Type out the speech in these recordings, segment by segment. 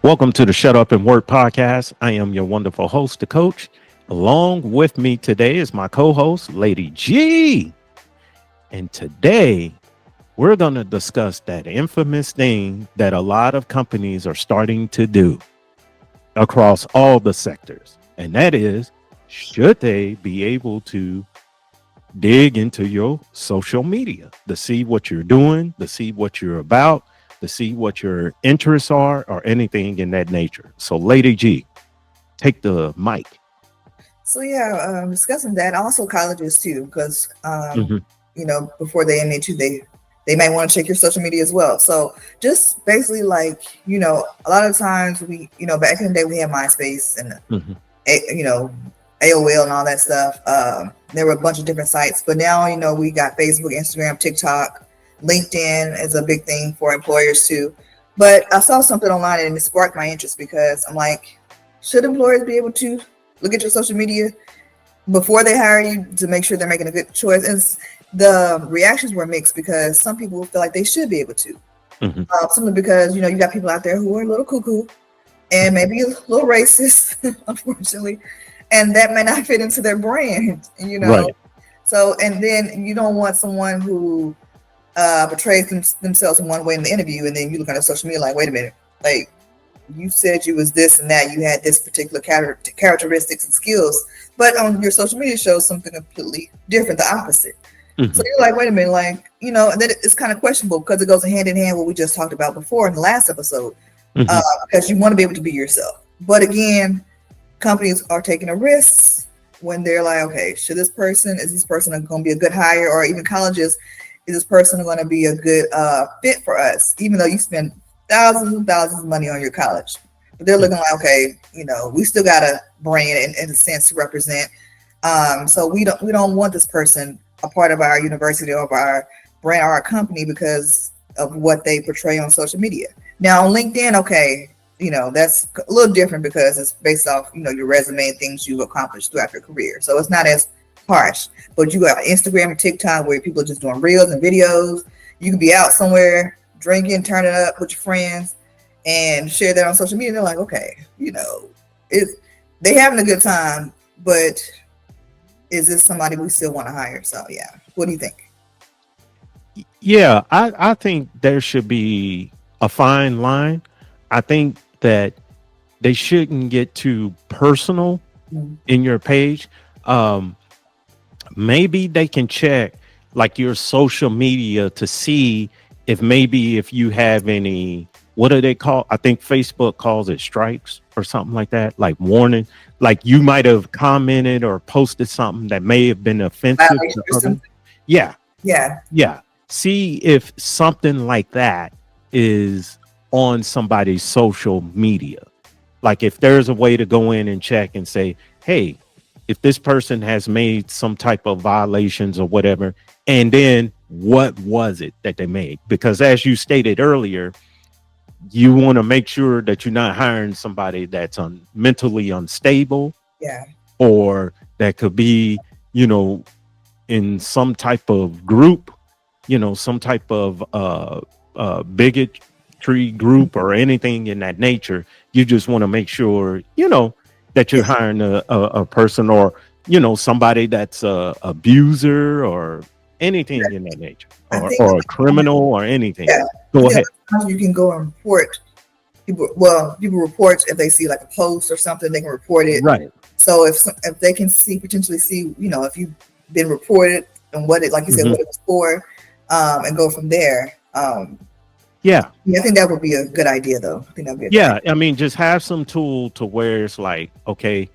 Welcome to the Shut Up and Work podcast. I am your wonderful host, the coach. Along with me today is my co host, Lady G. And today we're going to discuss that infamous thing that a lot of companies are starting to do across all the sectors. And that is, should they be able to dig into your social media to see what you're doing, to see what you're about, to see what your interests are, or anything in that nature? So, Lady G, take the mic. Discussing that, also colleges too, because Mhm. before they admit you, they might want to check your social media as well. So just basically a lot of times back in the day we had MySpace and Mhm. AOL and all that stuff. There were a bunch of different sites, but now we got Facebook, Instagram, TikTok, LinkedIn is a big thing for employers too. But I saw something online and it sparked my interest because I'm like, should employers be able to look at your social media before they hire you to make sure they're making a good choice? And the reactions were mixed because some people feel like they should be able to. Mhm. Simply because you got people out there who are a little cuckoo and maybe a little racist, unfortunately, and that may not fit into their brand. Right. So and then you don't want someone who portrays themselves in one way in the interview, and then you look on their social media like, wait a minute, like you said you was this and that, you had this particular characteristics and skills, but on your social media shows something completely different, the opposite. So Mhm. you're like, wait a minute, and then it's kind of questionable because it goes hand in hand what we just talked about before in the last episode, Mhm. because you want to be able to be yourself. But again, companies are taking a risk when they're like, okay, is this person going to be a good hire? Or even colleges, is this person going to be a good fit for us? Even though you spend thousands and thousands of money on your college, but they're looking like, okay, we still got a brand in a sense to represent. So we don't want this person a part of our university or of our brand or our company because of what they portray on social media. Now on LinkedIn, okay, that's a little different because it's based off your resume and things you've accomplished throughout your career, so it's not as harsh. But you got Instagram and TikTok where people are just doing reels and videos. You could be out somewhere drinking, turning up with your friends, and share that on social media. They're like, okay, it's they having a good time, but is this somebody we still want to hire? So yeah, what do you think? Yeah, I think there should be a fine line. I think that they shouldn't get too personal Mhm. in your page. Um, Maybe they can check like your social media to see if maybe if you have any, what do they call, I think Facebook calls it strikes or something like that, like warning, like you might have commented or posted something that may have been offensive Violation to or others. something? Yeah. Yeah, Yeah. See if something like that is on somebody's social media. Like if there's a way to go in and check and say, hey, if this person has made some type of violations or whatever, and then what was it that they made? Because as you stated earlier, you want to make sure that you're not hiring somebody that's mentally unstable, yeah. or that could be, you know, in some type of group, some type of bigotry group or anything in that nature. You just want to make sure, that you're hiring a person, or, somebody that's a abuser or anything in that nature, I or, think or a criminal or anything. yeah, I Go think ahead. sometimes you can go and report people. Well, people report if they see like a post or something, they can report it. Right. So if they can potentially see, if you've been reported and what it, like you said, Hmm. what it was for, and go from there. Yeah. Yeah, I think that would be a good idea, though. I think that'd be a good idea. Yeah. I mean, just have some tool to where it's like, okay,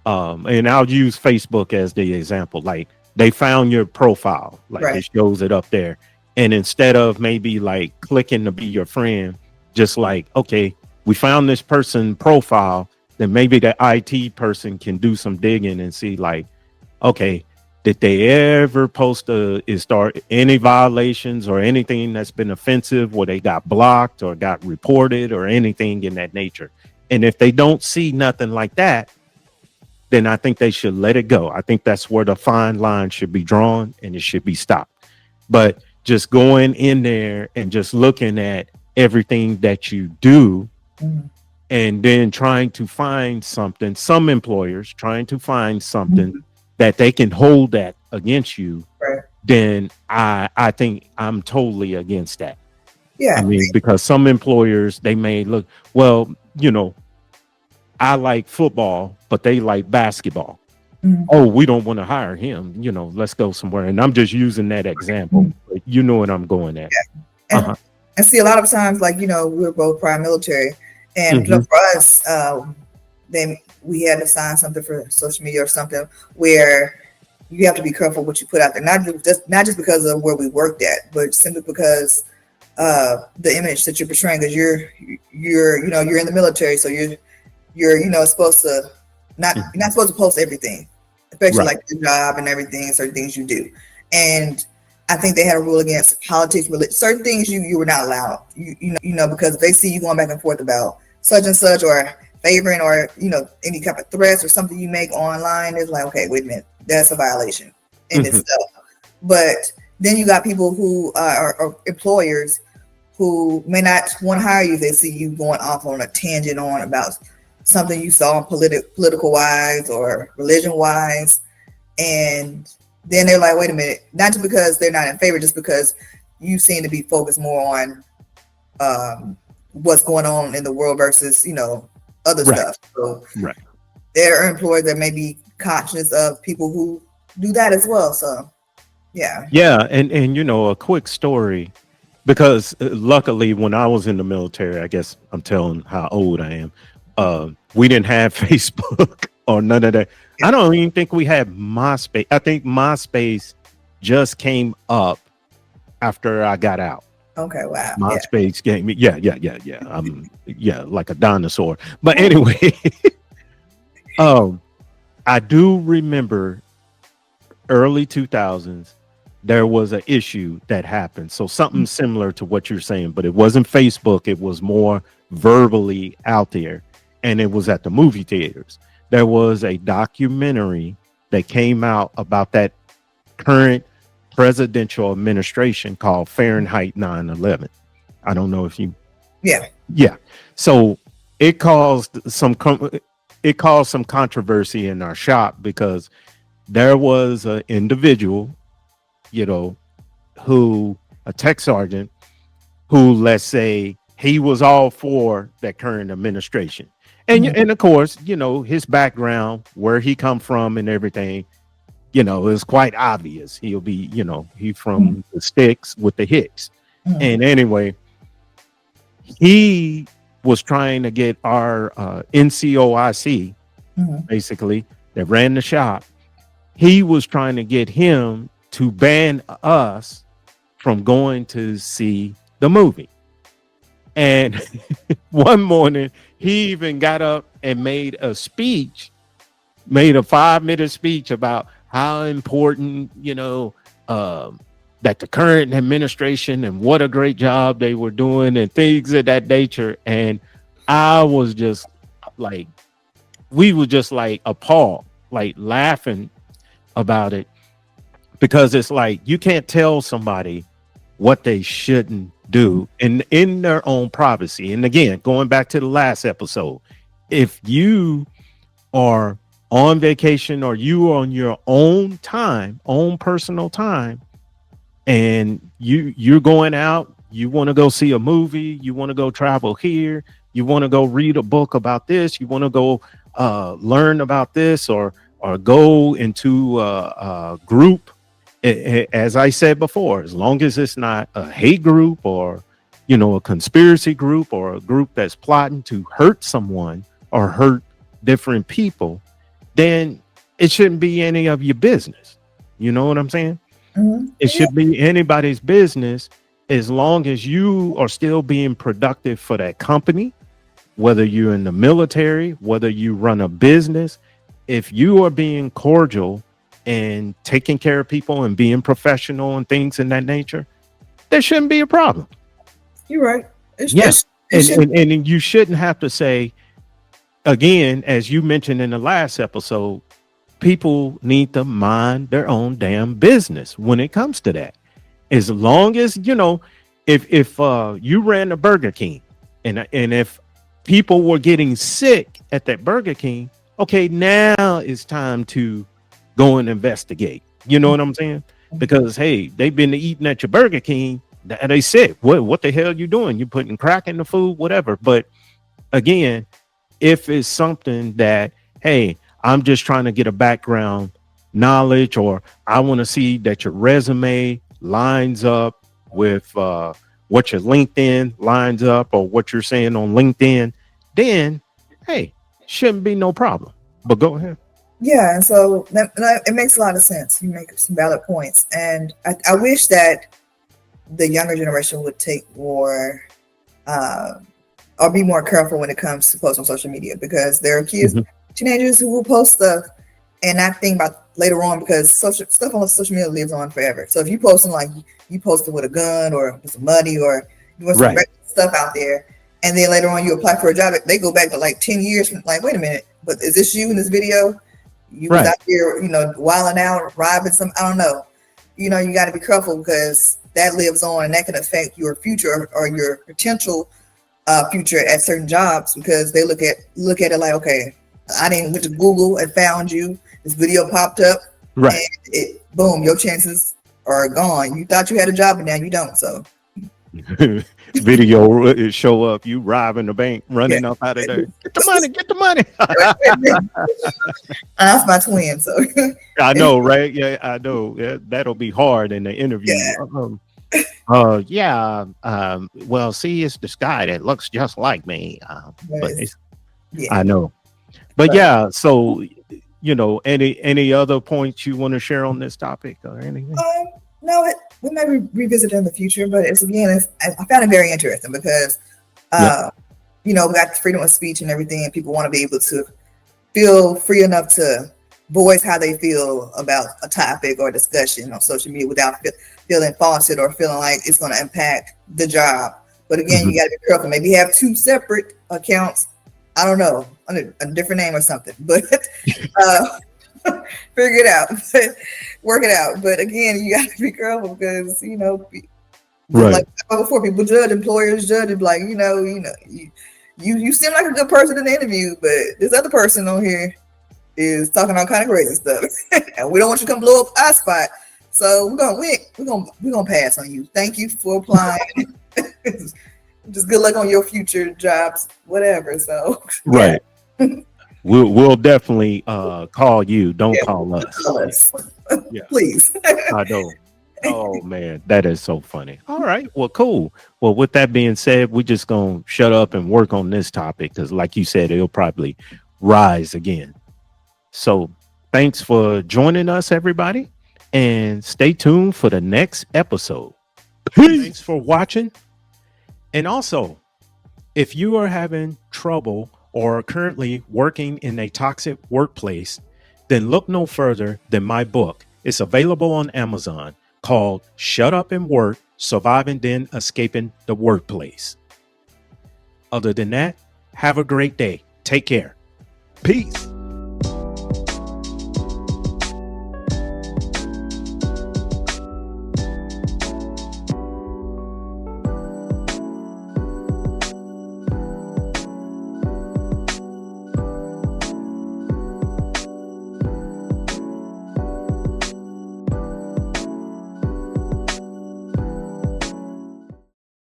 and I'll use Facebook as the example. Like they found your profile, like Right. it shows it up there. And instead of maybe like clicking to be your friend, just like, okay, we found this person profile, then maybe the IT person can do some digging and see like, okay, did they ever post is start any violations or anything that's been offensive where they got blocked or got reported or anything in that nature? And if they don't see nothing like that, then I think they should let it go. I think that's where the fine line should be drawn and it should be stopped. But just going in there and just looking at everything that you do, Mhm. and then trying to find something, some employers trying to find something that they can hold that against you, Right. then I think I'm totally against that. I Yeah. mean, because some employers, they may look, well, I like football, but they like basketball. Mhm. Oh, we don't want to hire him. Let's go somewhere. And I'm just using that example. But you know what I'm going at. And, Uh-huh. and see, a lot of times, like, we're both prior military, and Mhm. for us, then we had to sign something for social media or something where you have to be careful what you put out there, not just because of where we worked at, but simply because the image that you're portraying, because you're in the military, so you're supposed to you're not supposed to post everything, especially Right. like your job and everything, certain things you do. And I think they had a rule against politics, certain things you were not allowed. Because if they see you going back and forth about such and such, or favoring, or any type of threats or something you make online, it's like, okay, wait a minute, that's a violation in Mhm. itself. But then you got people who are employers who may not want to hire you if they see you going off on a tangent on about something you saw political wise or religion wise, and then they're like, wait a minute, not just because they're not in favor, just because you seem to be focused more on what's going on in the world versus other Right. stuff. So Right. there are employers that may be conscious of people who do that as well. So yeah. Yeah. And a quick story, because luckily when I was in the military, I guess I'm telling how old I am. We didn't have Facebook or none of that. I don't even think we had MySpace. I think MySpace just came up after I got out. Okay. Wow. Yeah. MySpace gave me, yeah. Yeah, like a dinosaur. But anyway, I do remember early 2000s, there was an issue that happened. So something similar to what you're saying, but it wasn't Facebook. It was more verbally out there, and it was at the movie theaters. There was a documentary that came out about that current presidential administration called Fahrenheit 9/11. I don't know if you. Yeah. Yeah. So it caused some controversy in our shop, because there was an individual, a tech sergeant, who, let's say, he was all for that current administration. And of course, his background, where he come from and everything, is quite obvious. He'll be, he from the sticks with the Hicks. And anyway, he was trying to get our NCOIC, basically, that ran the shop. He was trying to get him to ban us from going to see the movie. And one morning, he even got up and made a 5-minute speech about how important, that the current administration, and what a great job they were doing and things of that nature. And I was just like, we were just like appalled, like laughing about it, because it's like, you can't tell somebody what they shouldn't do in their own privacy. And again, going back to the last episode, if you are on vacation, or you are on your own time, own personal time, and you're going out, you want to go see a movie, you want to go travel here, you want to go read a book about this, you want to go learn about this, or go into a group, as I said before, as long as it's not a hate group, or a conspiracy group, or a group that's plotting to hurt someone or hurt different people, then it shouldn't be any of your business. You know what I'm saying? It should be anybody's business, as long as you are still being productive for that company, whether you're in the military, whether you run a business. If you are being cordial and taking care of people and being professional and things in that nature, there shouldn't be a problem. You're right. And you shouldn't have to say, again, as you mentioned in the last episode, people need to mind their own damn business when it comes to that. As long as, if you ran a Burger King, and if people were getting sick at that Burger King. Okay, now it's time to go and investigate. You know what I'm saying? Because hey, they've been eating at your Burger King and they sick. What the hell you doing? You putting crack in the food, whatever. But again, if it's something that, hey, I'm just trying to get a background knowledge, or I want to see that your resume lines up with what your LinkedIn lines up, or what you're saying on LinkedIn, then hey, shouldn't be no problem. But go ahead. Yeah, and so it makes a lot of sense. You make some valid points, and I wish that the younger generation would take more or be more careful when it comes to posts on social media, because there are kids, teenagers who will post stuff and not think about later on, because stuff on social media lives on forever. So if you posting like you posted with a gun or with some money, or you want some stuff out there, and then later on you apply for a job, they go back to like 10 years from like, wait a minute, but is this you in this video? You was out here, wilding out, robbing some, I don't know. You got to be careful, because that lives on and that can affect your future or your potential future at certain jobs, because they look at it like, okay, I didn't went to Google and found you. This video popped up, and boom, your chances are gone. You thought you had a job, and now you don't. So, video show up, you robbing the bank, running up out of there. Get the money. That's my twin. So I know, right? Yeah, I know. Yeah, that'll be hard in the interview. Yeah. Well, see, it's this guy that looks just like me. But I know. But yeah, so any other points you want to share on this topic or anything? No, we may revisit it in the future, but I found it very interesting, because we got freedom of speech and everything, and people want to be able to feel free enough to voice how they feel about a topic or discussion on social media without feeling falsehood or feeling like it's going to impact the job. But again, you got to be careful. Maybe have 2 separate accounts. I don't know, under a different name or something, but figure it out, work it out. But again, you got to be careful, because like before, people judge, employers judge, and like you seem like a good person in the interview, but this other person on here is talking all kind of crazy stuff, and we don't want you to come blow up our spot. So we're gonna pass on you. Thank you for applying. Just good luck on your future jobs, whatever. So we'll definitely call you. Don't call us. Please. I know. Oh man, that is so funny. All right, well, cool. Well, with that being said, we're just gonna shut up and work on this topic, because like you said, it'll probably rise again. So thanks for joining us, everybody, and stay tuned for the next episode. Thanks for watching. And also, if you are having trouble or are currently working in a toxic workplace, then look no further than my book. It's available on Amazon, called Shut Up and Work, Surviving Then Escaping the Workplace. Other than that, have a great day. Take care. Peace.